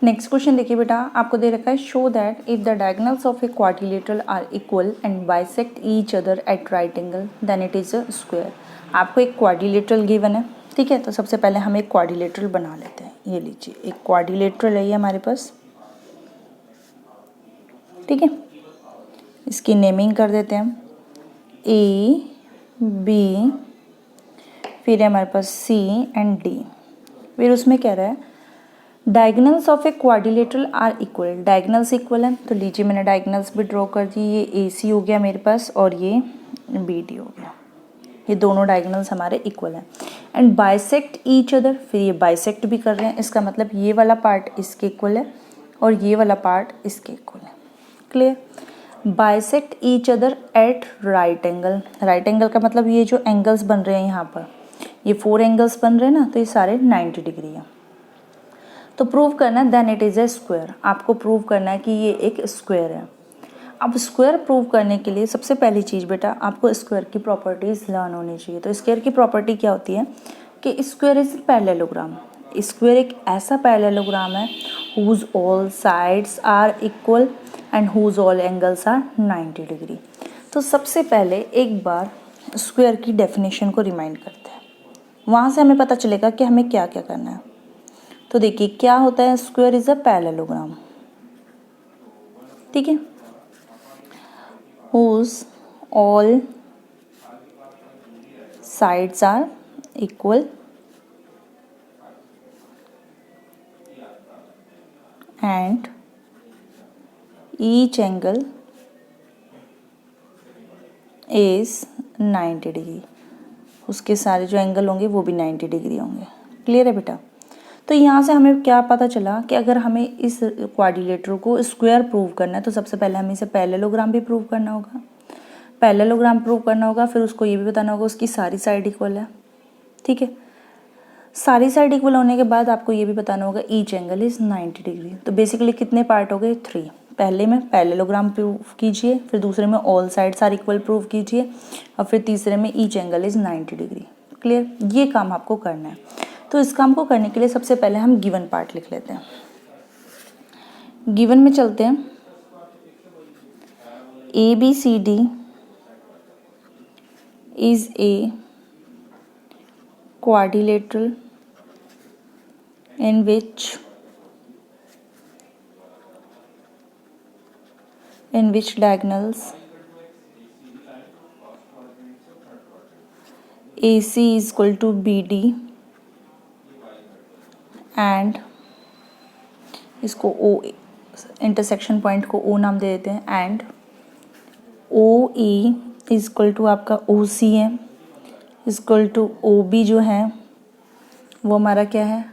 Next question देखिए बेटा, आपको दे रखा है show that if the diagonals of a quadrilateral are equal and bisect each other at right angle then it is a square. आपको एक क्वाड्रिलेटरल गिवन है, ठीक है। तो सबसे पहले हम एक क्वाड्रिलेटरल बना लेते हैं। ये लीजिए, एक क्वाड्रिलेटरल है ये हमारे पास, ठीक है। इसकी नेमिंग कर देते हैं हम ए बी, फिर हमारे पास सी एंड डी। फिर उसमें कह रहा है diagonals of a quadrilateral are equal. Diagonals equal है तो लीजिए मैंने डायगोनल्स भी ड्रॉ कर दी। ये ए सी हो गया मेरे पास और ये बी डी हो गया। ये दोनों डायगोनल्स हमारे इक्वल हैं। एंड बाइसेक्ट ईच अदर, फिर ये बाइसेक्ट भी कर रहे हैं। इसका मतलब ये वाला पार्ट इसके इक्वल है और ये वाला पार्ट इसके इक्वल है। Clear. Bisect each other at right angle. Right angle का मतलब ये जो एंगल्स बन रहे हैं यहाँ पर, ये 4 एंगल्स बन रहे हैं ना, तो ये सारे 90 डिग्री हैं। तो प्रूव करना है then it is a square. आपको प्रूव करना है कि ये एक स्क्वायर है। अब स्क्वायर प्रूव करने के लिए सबसे पहली चीज़ बेटा, आपको स्क्वायर की प्रॉपर्टीज़ लर्न होनी चाहिए। तो स्क्वायर की प्रॉपर्टी क्या होती है कि स्क्वायर इज पैरेललोग्राम। स्क्वायर एक ऐसा पैरेललोग्राम है whose all sides are equal and whose all angles are 90 degree. तो सबसे पहले एक बार स्क्वायर की डेफिनेशन को रिमाइंड करते हैं, वहाँ से हमें पता चलेगा कि हमें क्या क्या करना है। तो देखिए क्या होता है, स्क्वायर इज अ पैरेललोग्राम, ठीक है, whose all sides are equal and each angle is 90 degree. उसके सारे जो एंगल होंगे वो भी 90 डिग्री होंगे। क्लियर है बेटा। तो यहाँ से हमें क्या पता चला कि अगर हमें इस क्वाड्रिलेटर को स्क्वायर प्रूव करना है तो सबसे पहले हमें इसे पैरेललोग्राम भी प्रूव करना होगा। पैरेललोग्राम प्रूव करना होगा, फिर उसको ये भी बताना होगा उसकी सारी साइड इक्वल है, ठीक है। सारी साइड इक्वल होने के बाद आपको ये भी बताना होगा ईच एंगल इज 90 डिग्री। तो बेसिकली कितने पार्ट हो गए, 3। पहले में पैरेललोग्राम प्रूव कीजिए, फिर दूसरे में all sides are equal prove कीजिए और फिर तीसरे में each angle is 90 degree. Clear. ये काम आपको करना है। तो इस काम को करने के लिए सबसे पहले हम गिवन पार्ट लिख लेते हैं। गिवन में चलते हैं। A B C D is a quadrilateral in which diagonals AC is equal to BD and इसको O, इंटरसेक्शन पॉइंट को O नाम दे देते हैं, and OE is equal to आपका OC है, इक्वल टू OB जो है वो हमारा क्या है,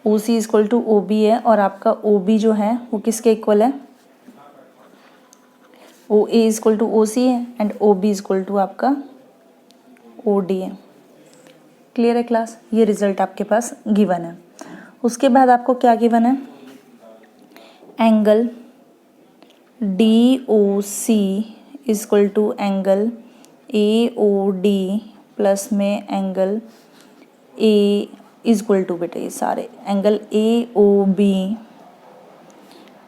OC इक्वल टू OB है, और आपका OB जो है वो किसके इक्वल है, OA इक्वल टू OC है एंड OB इक्वल टू आपका OD है। क्लियर है क्लास। ये रिजल्ट आपके पास गिवन है। उसके बाद आपको क्या गिवन है, angle DOC equal to angle AOD plus में एंगल A इक्वल टू, बेटे ये सारे एंगल AOB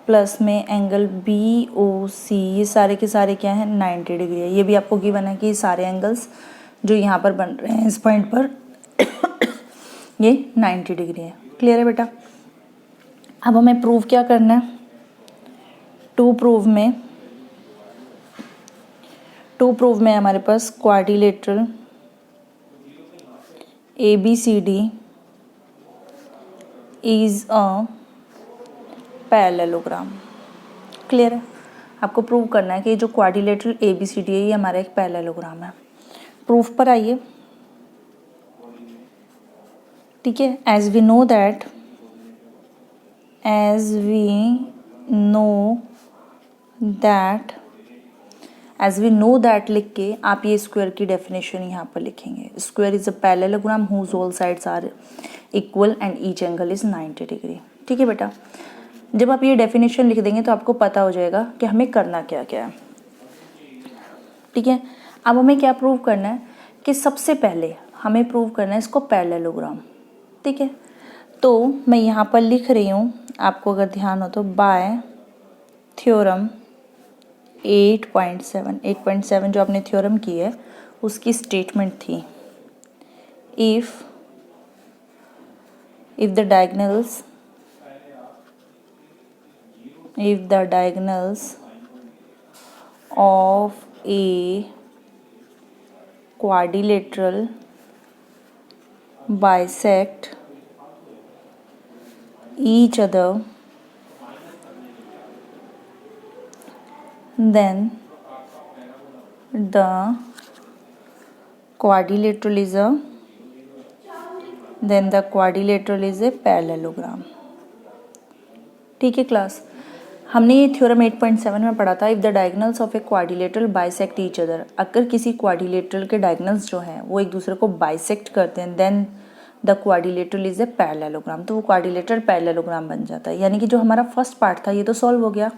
प्लस में एंगल BOC, ये सारे के सारे क्या है, 90 डिग्री है। ये भी आपको गिवन है कि सारे एंगल्स जो यहाँ पर बन रहे हैं इस पॉइंट पर ये 90 डिग्री है। क्लियर है बेटा। अब हमें प्रूव क्या करना है, टू प्रूव में हमारे पास quadrilateral ABCD is a parallelogram. Clear है। आपको प्रूव करना है कि ये जो क्वाड्रिलेटरल ABCD है ये हमारा एक पैरेललोग्राम है। प्रूफ पर आइए, ठीक है। एज वी नो दैट लिख के आप ये स्क्वायर की डेफिनेशन यहाँ पर लिखेंगे। Square is a parallelogram whose all sides are equal and each angle is 90 degree. ठीक है बेटा। जब आप ये डेफिनेशन लिख देंगे तो आपको पता हो जाएगा कि हमें करना क्या क्या है। ठीक है। अब हमें क्या प्रूव करना है कि सबसे पहले हमें प्रूव करना है इसको पैरेललोग्राम। ठीक है। तो मैं यहाँ पर लिख रही हूँ, आपको अगर ध्यान हो तो, बाय थ्योरम 8.7 जो आपने थ्योरम की है उसकी स्टेटमेंट थी, if the diagonals of a quadrilateral bisect each other, then the quadrilateral is a parallelogram। ठीक है क्लास, हमने ये थ्योरम 8.7 में पढ़ा था, if the diagonals of a quadrilateral bisect each other, अगर किसी क्वाड्रिलेटरल के डायगोनल्स जो हैं वो एक दूसरे को बाइसेक्ट करते हैं, then the quadrilateral is a parallelogram, तो वो क्वाड्रिलेटरल पैरेललोग्राम बन जाता है। यानी कि जो हमारा फर्स्ट पार्ट था ये तो सॉल्व हो गया।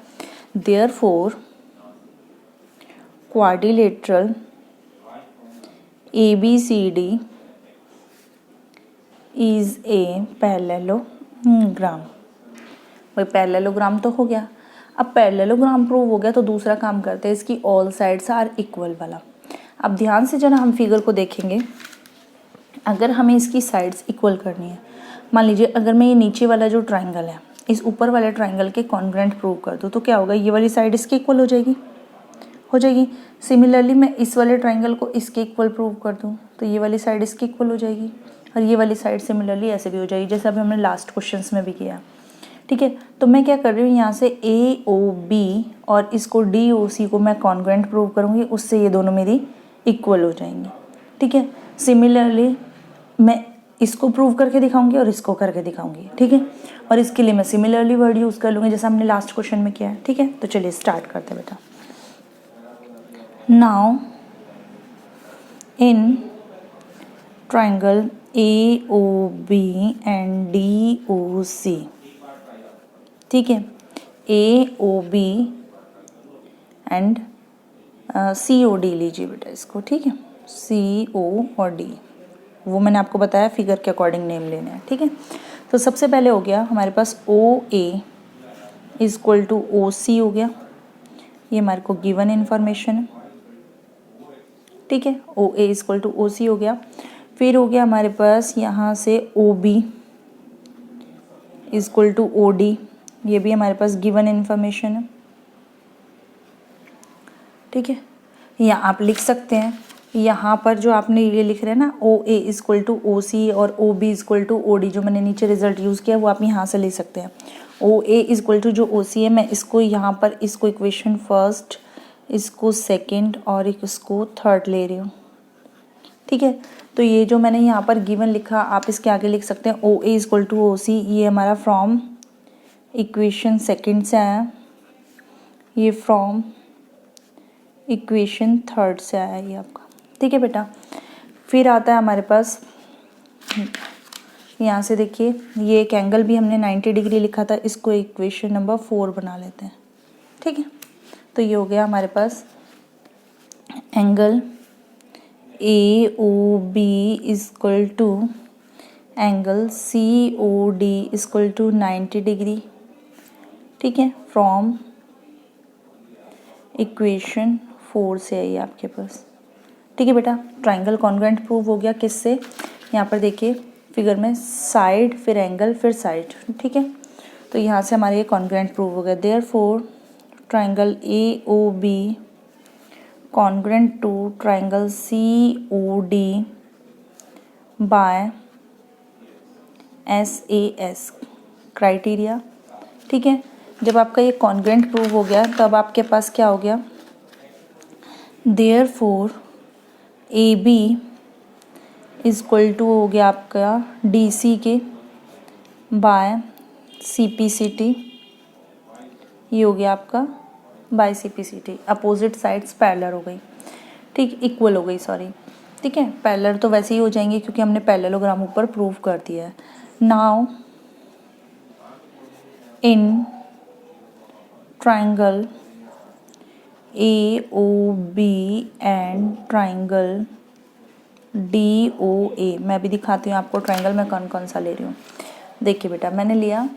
Therefore quadrilateral ABCD is a parallelogram. भाई पैरेललोग्राम तो हो गया। अब पैरेललोग्राम प्रूव हो गया तो दूसरा काम करते हैं इसकी ऑल साइड्स आर इक्वल वाला। अब ध्यान से जरा हम फिगर को देखेंगे, अगर हमें इसकी साइड्स इक्वल करनी है, मान लीजिए अगर मैं ये नीचे वाला जो ट्राइंगल है इस ऊपर वाले ट्राइंगल के कॉन्ग्रुएंट प्रूव कर दूँ तो क्या होगा, ये वाली साइड इसकी इक्वल हो जाएगी। सिमिलरली मैं इस वाले ट्राइंगल को इसके इक्वल प्रूव कर दूँ तो ये वाली साइड इसकी इक्वल हो जाएगी, और ये वाली साइड सिमिलरली ऐसे भी हो जाएगी, जैसे अभी हमने लास्ट क्वेश्चंस में भी किया। ठीक है, तो मैं क्या कर रही हूँ, यहाँ से AOB और इसको DOC को मैं कॉन्ग्रुएंट प्रूव करूँगी, उससे ये दोनों मेरी इक्वल हो जाएंगी। ठीक है, सिमिलरली मैं इसको प्रूव करके दिखाऊंगी और इसको करके दिखाऊंगी। ठीक है, और इसके लिए मैं सिमिलरली वर्ड यूज़ कर लूँगी जैसा हमने लास्ट क्वेश्चन में किया है। ठीक है, तो चलिए स्टार्ट करते हैं बेटा। Now in triangle AOB and DOC, ठीक है, AOB एंड COD लीजिए बेटा इसको। ठीक है, CO और D वो मैंने आपको बताया फिगर के अकॉर्डिंग नेम लेने हैं। ठीक है, तो सबसे पहले हो गया हमारे पास OA is equal to OC हो गया, ये हमारे को गिवन इन्फॉर्मेशन है। ठीक है, OA is equal to OC हो गया। फिर हो गया हमारे पास यहाँ से OB is equal to OD, ये भी हमारे पास गिवन इन्फॉर्मेशन है। ठीक है, या आप लिख सकते हैं यहाँ पर जो आपने ये लिख रहे हैं ना, OA is equal to OC और OB is equal to OD, जो मैंने नीचे रिजल्ट यूज़ किया वो आप यहाँ से ले सकते हैं। OA इज इक्वल टू जो OC है, मैं इसको यहाँ पर इसको इक्वेशन फर्स्ट, इसको सेकंड और इसको थर्ड ले रही हूँ। ठीक है, तो ये जो मैंने यहाँ पर गिवन लिखा आप इसके आगे लिख सकते हैं OA is equal to OC, ये हमारा फ्रॉम इक्वेशन सेकंड से आया, ये फ्रॉम इक्वेशन थर्ड से आया ये आपका। ठीक है बेटा, फिर आता है हमारे पास यहाँ से देखिए, ये एक एंगल भी हमने 90 डिग्री लिखा था, इसको इक्वेशन नंबर 4 बना लेते हैं। ठीक है, तो ये हो गया हमारे पास angle AOB is equal to angle COD is equal to 90 degree. ठीक है, फ्रॉम इक्वेशन 4 से आई आपके पास। ठीक है बेटा, ट्राइंगल कॉन्ग्रुएंट प्रूव हो गया किससे, यहाँ पर देखिए फिगर में साइड फिर एंगल फिर साइड। ठीक है, तो यहाँ से हमारे ये कॉन्ग्रुएंट प्रूव हो गया। Therefore triangle AOB congruent to triangle COD by SAS criteria. ठीक है, जब आपका ये कॉन्ग्रुएंट प्रूव हो गया तब आपके पास क्या हो गया, therefore AB is equal to हो गया आपका DC के बाय CPCT, ये हो गया आपका by CPCT, opposite sides parallel हो गई। ठीक, इक्वल हो गई सॉरी। ठीक है, पैरेलल तो वैसे ही हो जाएंगे क्योंकि हमने पैरेललोग्राम ऊपर प्रूव कर दिया है। Now in triangle AOB and triangle DOA, मैं भी दिखाती हूँ आपको ट्राइंगल में कौन कौन सा ले रही हूँ। देखिए बेटा, मैंने लिया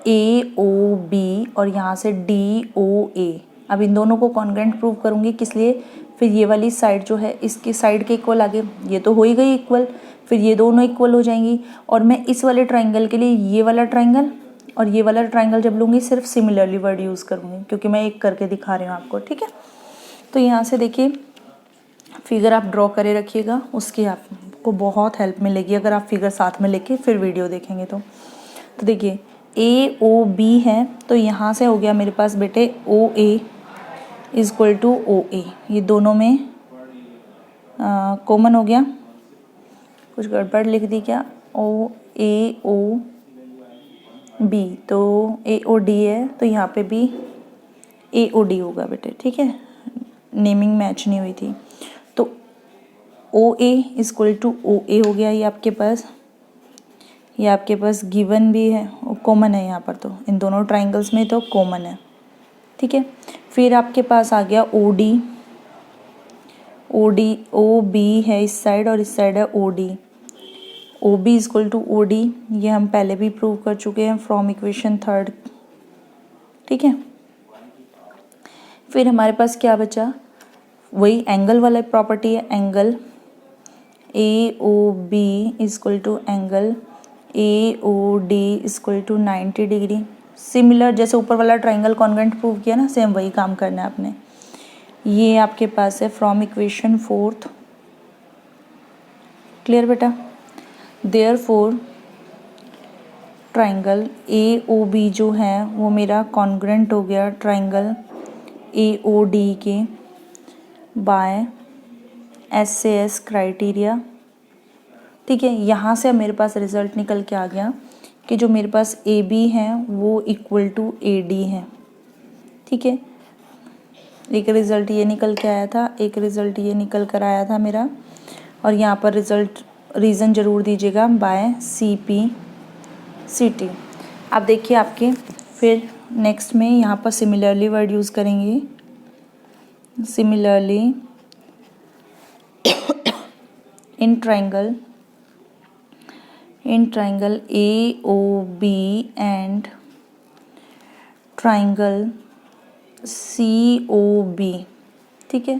AOB और यहाँ से DOA। अब इन दोनों को कॉन्ग्रुएंट प्रूव करूँगी, किस लिए, फिर ये वाली साइड जो है इसकी साइड के इक्वल आ गए, ये तो हो ही गई इक्वल, फिर ये दोनों इक्वल हो जाएंगी। और मैं इस वाले ट्राइंगल के लिए ये वाला ट्राइंगल और ये वाला ट्राइंगल जब लूँगी सिर्फ सिमिलरली वर्ड यूज़ करूँगी, क्योंकि मैं एक करके दिखा रही हूँ आपको, ठीक है। तो यहाँ से देखिए फिगर आप ड्रॉ करे रखिएगा, उसकी आपको बहुत हेल्प मिलेगी अगर आप फिगर साथ में लेके फिर वीडियो देखेंगे तो देखिए AOB है, तो यहाँ से हो गया मेरे पास बेटे OA is equal to OA, ये दोनों में कॉमन हो गया, कुछ गड़बड़ लिख दी क्या, OAOB, तो AOD है, तो यहाँ पे भी AOD होगा बेटे, ठीक है, नेमिंग मैच नहीं हुई थी। तो OA is equal to OA हो गया, ये आपके पास गिवन भी है, कॉमन है यहाँ पर, तो इन दोनों ट्राइंगल्स में तो कॉमन है, ठीक है। फिर आपके पास आ गया OB है इस साइड और इस साइड है OD, OB is equal to OD, ये हम पहले भी प्रूव कर चुके हैं फ्रॉम इक्वेशन 3, ठीक है। फिर हमारे पास क्या बचा, वही एंगल वाला प्रॉपर्टी है, angle AOB is equal to angle AOD is equal to 90 degree. Similar जैसे ऊपर वाला ट्राइंगल कॉन्ग्रुएंट प्रूव किया ना, सेम वही काम करना है आपने। ये आपके पास है फ्रॉम इक्वेशन 4, क्लियर बेटा। देयरफॉर ट्राइंगल AOB जो है वो मेरा कॉन्ग्रुएंट हो गया ट्राइंगल AOD के बाय SAS क्राइटेरिया, ठीक है। यहाँ से अब मेरे पास रिजल्ट निकल के आ गया कि जो मेरे पास AB है वो इक्वल टू AD है, ठीक है। एक रिज़ल्ट ये निकल के आया था, एक रिज़ल्ट ये निकल कर आया था मेरा, और यहाँ पर रीज़न ज़रूर दीजिएगा बाय CPCT। अब देखिए आपके फिर नेक्स्ट में यहाँ पर सिमिलरली वर्ड यूज़ करेंगे, similarly in triangle AOB and triangle COB, ठीक है।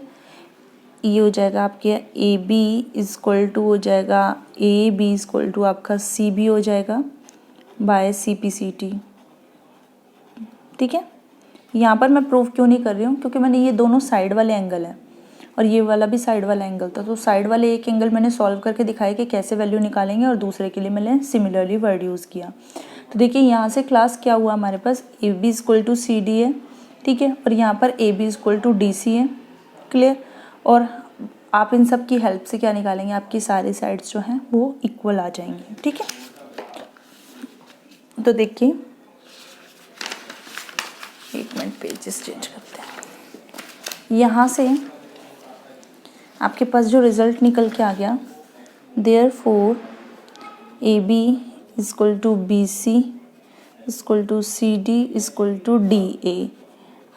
ये हो जाएगा आपके AB इज इक्वल टू हो जाएगा AB इज इक्वल टू आपका CB हो जाएगा बाय CPCT, ठीक है। यहाँ पर मैं प्रूफ क्यों नहीं कर रही हूँ, क्योंकि मैंने ये दोनों साइड वाले एंगल हैं और ये वाला भी साइड वाला एंगल था, तो साइड वाले एक एंगल मैंने सॉल्व करके दिखाया कि कैसे वैल्यू निकालेंगे, और दूसरे के लिए मैंने सिमिलरली वर्ड यूज़ किया। तो देखिए यहाँ से क्लास क्या हुआ, हमारे पास AB is equal to CD है, ठीक है, और यहाँ पर AB is equal to DC है, क्लियर। और आप इन सब की हेल्प से क्या निकालेंगे, आपकी सारी साइड्स जो हैं वो इक्वल आ जाएंगी, ठीक है। तो देखिए एक मिनट, पेजेस चेंज करते हैं। यहाँ से आपके पास जो रिज़ल्ट निकल के आ गया, therefore AB is equal to BC is equal to CD is equal to DA।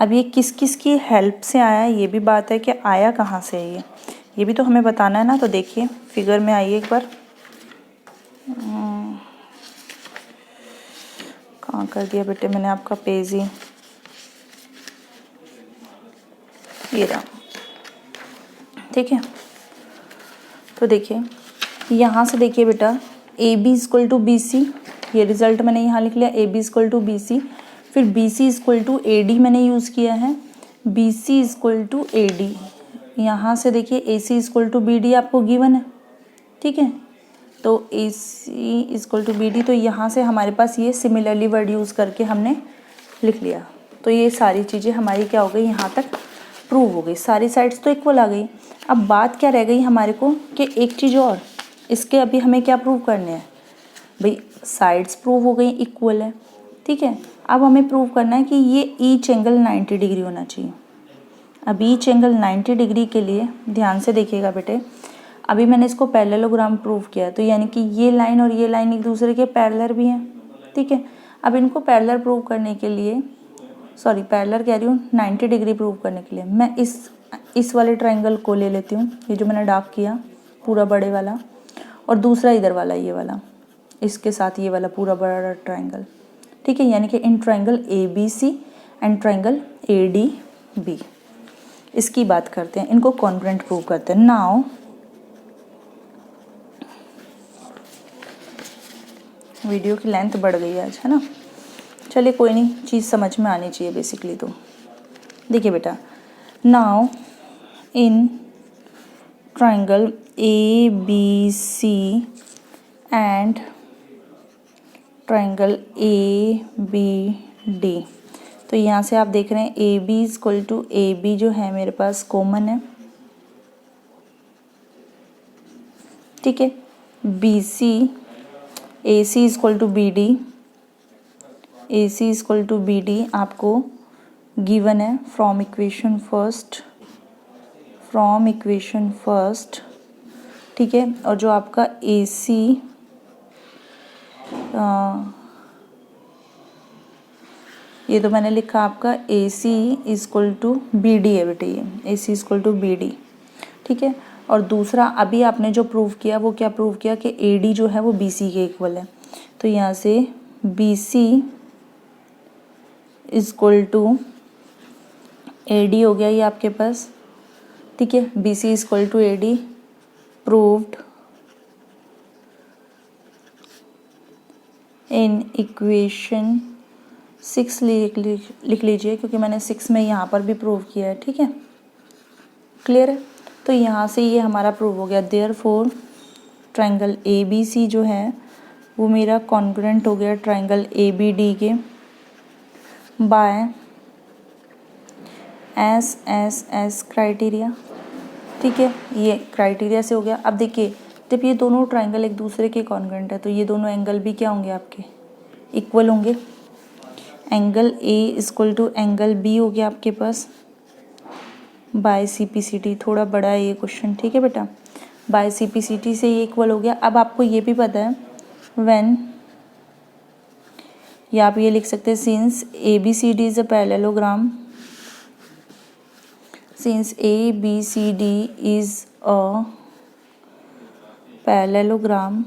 अब ये किस किस की हेल्प से आया, ये भी बात है कि आया कहाँ से है ये भी तो हमें बताना है ना। तो देखिए फिगर में आइए एक बार, कहाँ कर दिया बेटे मैंने आपका पेज ही, ये रहा, ठीक है। तो देखिए यहाँ से देखिए बेटा AB is equal to BC, ये रिज़ल्ट मैंने यहाँ लिख लिया, AB is equal to BC, फिर BC is equal to AD मैंने यूज़ किया है, BC is equal to AD। यहाँ से देखिए AC is equal to BD आपको गिवन है, ठीक है, तो AC is equal to BD, तो यहाँ से हमारे पास ये सिमिलरली वर्ड यूज़ करके हमने लिख लिया। तो ये सारी चीज़ें हमारी क्या हो गई, यहाँ तक प्रूव हो गई, सारी साइड्स तो इक्वल आ गई। अब बात क्या रह गई हमारे को कि एक चीज़ और, इसके अभी हमें क्या प्रूव करने हैं भाई, साइड्स प्रूव हो गई इक्वल है, ठीक है। अब हमें प्रूव करना है कि ये ईच एंगल 90 डिग्री होना चाहिए। अब ईच एंगल 90 डिग्री के लिए ध्यान से देखिएगा बेटे, अभी मैंने इसको पैरेललोग्राम प्रूव किया, तो यानी कि ये लाइन और ये लाइन एक दूसरे के पैरेलल भी हैं, ठीक है। अब इनको पैरेलल प्रूव करने के लिए, सॉरी पैरेलल कह रही हूँ, 90 डिग्री प्रूव करने के लिए मैं इस वाले ट्राइंगल को ले लेती हूँ, ये जो मैंने डार्क किया पूरा बड़े वाला, और दूसरा इधर वाला ये वाला, इसके साथ ये वाला पूरा बड़ा ट्राइंगल, ठीक है। यानी कि in triangle ABC and triangle ADB, इसकी बात करते हैं, इनको कॉन्ग्रुएंट प्रूव करते हैं। नाउ वीडियो की लेंथ बढ़ गई है आज, है ना। चलिए कोई नहीं, चीज़ समझ में आनी चाहिए बेसिकली। तो देखिए बेटा, now in triangle ABC and triangle ABD, तो यहाँ से आप देख रहे हैं AB इक्वल टू AB जो है मेरे पास कॉमन है, ठीक है। AC इक्वल टू BD आपको गिवन है फ्रॉम इक्वेशन फर्स्ट, ठीक है। और जो आपका AC ये तो मैंने लिखा आपका AC इक्वल टू BD है बेटे, ये AC इक्वल टू BD, ठीक है। और दूसरा अभी आपने जो प्रूव किया वो क्या प्रूव किया कि AD जो है वो BC के इक्वल है, तो यहाँ से BC इक्वल टू AD हो गया ये आपके पास, ठीक है। BC equal to AD proved in equation 6 लिख लीजिए, क्योंकि मैंने 6 में यहाँ पर भी प्रूव किया है, ठीक है। क्लियर है। तो यहाँ से ये हमारा प्रूव हो गया। देयरफॉर ट्राइंगल ABC जो है वो मेरा कॉन्ग्रुएंट हो गया ट्राइंगल ABD के बाय SSS क्राइटेरिया, ठीक है। ये क्राइटेरिया से हो गया। अब देखिए, जब ये दोनों ट्राइंगल एक दूसरे के कॉन्ग्रुएंट है तो ये दोनों एंगल भी क्या होंगे आपके, इक्वल होंगे। Angle A equal to angle B हो गया आपके पास बाय CPCT, थोड़ा बड़ा है ये क्वेश्चन, ठीक है बेटा। बाय CPCT से ये इक्वल हो गया। अब आपको ये भी पता है व्हेन, या आप ये लिख सकते हैं since ABCD is a parallelogram, since ABCD is a parallelogram,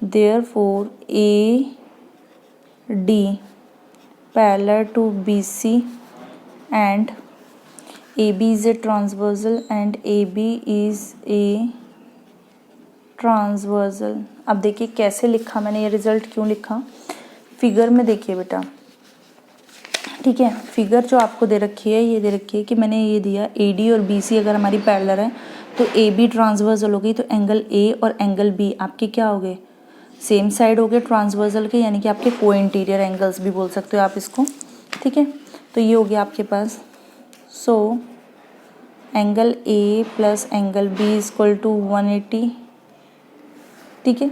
therefore AD parallel to BC and AB is a transversal and AB is a transversal। अब देखिए कैसे लिखा मैंने, ये रिजल्ट क्यों लिखा, फिगर में देखिए बेटा, ठीक है। फिगर जो आपको दे रखी है, ये दे रखी है कि मैंने ये दिया AD और BC अगर हमारी पैरेलल है तो AB ट्रांसवर्सल हो गई, तो एंगल A और एंगल B आपके क्या हो गए, सेम साइड हो गए ट्रांसवर्सल के, यानी कि आपके को इंटीरियर एंगल्स भी बोल सकते हो आप इसको, ठीक है। तो ये हो गया आपके पास। So angle A plus angle B equal to 180, ठीक है।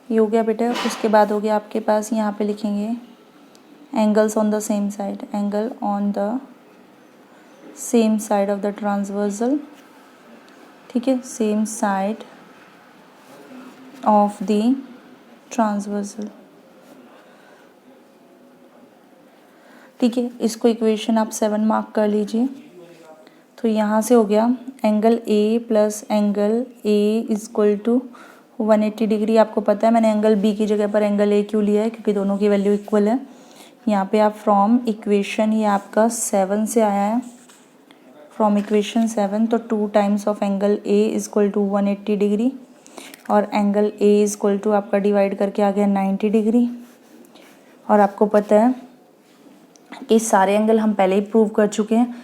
ये हो गया बेटा। उसके बाद हो गया आपके पास, यहाँ पे लिखेंगे angles on the same side, angle on the same side of the transversal, ठीक है, same side of the transversal, ठीक है। इसको इक्वेशन आप 7 मार्क कर लीजिए। तो यहाँ से हो गया angle A plus angle A equal to 180 degree. आपको पता है मैंने एंगल B की जगह पर एंगल A क्यों लिया है, क्योंकि दोनों की वैल्यू इक्वल है। यहाँ पे आप फ्रॉम इक्वेशन, ये आपका 7 से आया है, फ्रॉम इक्वेशन 7, तो 2 times of angle A equal to 180 degree और एंगल A इक्वल टू आपका डिवाइड करके आ गया 90 डिग्री। और आपको पता है कि सारे एंगल हम पहले ही प्रूव कर चुके हैं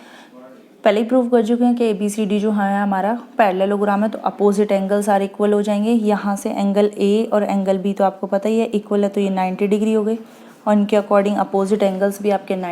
कि ABCD जो है हमारा पैरेललोग्राम है, तो अपोजिट एंगल सारे इक्वल हो जाएंगे। यहाँ से एंगल A और एंगल B तो आपको पता ही है इक्वल है, तो ये 90 डिग्री हो गए और इनके अकॉर्डिंग अपोजिट एंगल्स भी आपके 90